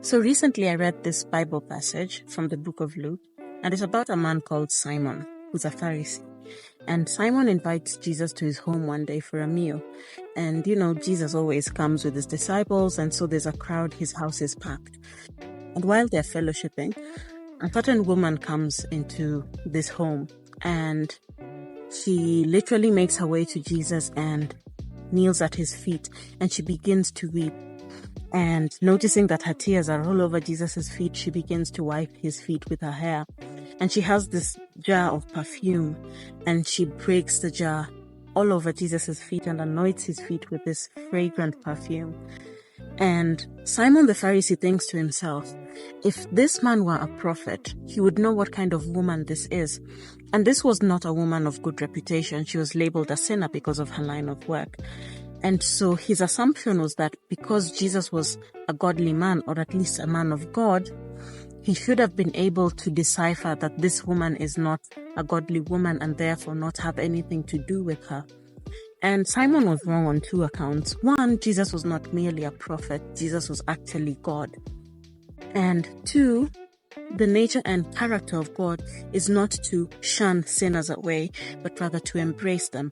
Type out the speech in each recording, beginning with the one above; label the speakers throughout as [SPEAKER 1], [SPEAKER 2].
[SPEAKER 1] So recently I read this Bible passage from the book of Luke, and it's about a man called Simon, who's a Pharisee. And Simon invites Jesus to his home one day for a meal. And Jesus always comes with his disciples, and so there's a crowd, his house is packed. And while they're fellowshipping, a certain woman comes into this home, and she literally makes her way to Jesus and kneels at his feet, and she begins to weep. And noticing that her tears are all over Jesus' feet, she begins to wipe his feet with her hair. And she has this jar of perfume, and she breaks the jar all over Jesus' feet and anoints his feet with this fragrant perfume. And Simon the Pharisee thinks to himself, if this man were a prophet, he would know what kind of woman this is. And this was not a woman of good reputation. She was labeled a sinner because of her line of work. And so his assumption was that because Jesus was a godly man, or at least a man of God, he should have been able to decipher that this woman is not a godly woman and therefore not have anything to do with her. And Simon was wrong on two accounts. One, Jesus was not merely a prophet. Jesus was actually God. And two, the nature and character of God is not to shun sinners away, but rather to embrace them.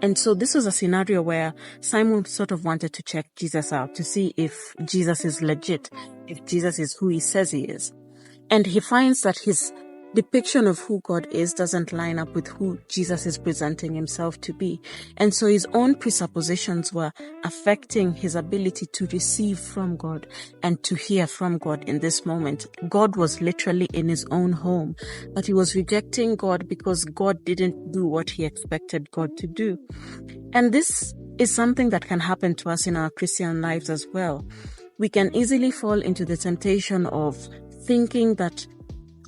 [SPEAKER 1] And so this was a scenario where Simon sort of wanted to check Jesus out to see if Jesus is legit, if Jesus is who he says he is. And he finds that his depiction of who God is doesn't line up with who Jesus is presenting himself to be. And so his own presuppositions were affecting his ability to receive from God and to hear from God in this moment. God was literally in his own home, but he was rejecting God because God didn't do what he expected God to do. And this is something that can happen to us in our Christian lives as well. We can easily fall into the temptation of thinking that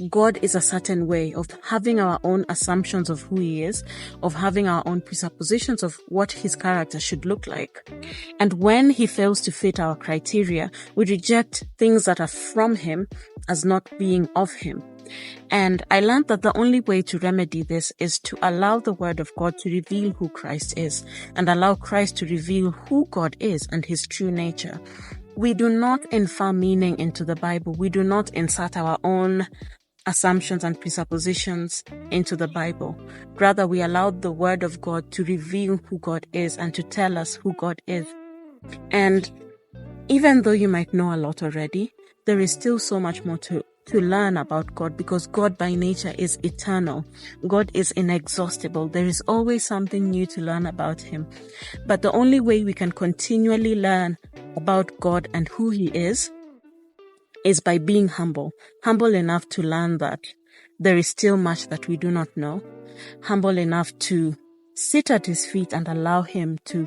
[SPEAKER 1] God is a certain way, of having our own assumptions of who he is, of having our own presuppositions of what his character should look like. And when he fails to fit our criteria, we reject things that are from him as not being of him. And I learned that the only way to remedy this is to allow the word of God to reveal who Christ is and allow Christ to reveal who God is and his true nature. We do not infer meaning into the Bible. We do not insert our own assumptions and presuppositions into the Bible. Rather, we allow the word of God to reveal who God is and to tell us who God is. And even though you might know a lot already, there is still so much more to learn about God, because God by nature is eternal. God is inexhaustible. There is always something new to learn about him. But the only way we can continually learn about God and who he is by being humble enough to learn that there is still much that we do not know, humble enough to sit at his feet and allow him to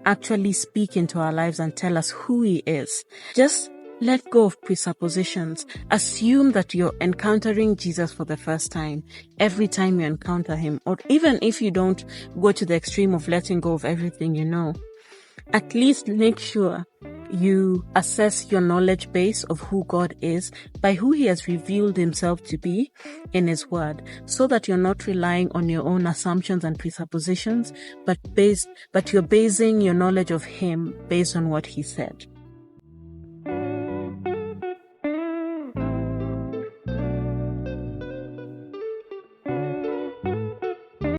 [SPEAKER 1] actually speak into our lives and tell us who he is. Just let go of presuppositions. Assume that you're encountering Jesus for the first time every time you encounter him, or even if you don't go to the extreme of letting go of everything you know, at least make sure you assess your knowledge base of who God is by who he has revealed himself to be in his word, so that you're not relying on your own assumptions and presuppositions, but you're basing your knowledge of him based on what he said.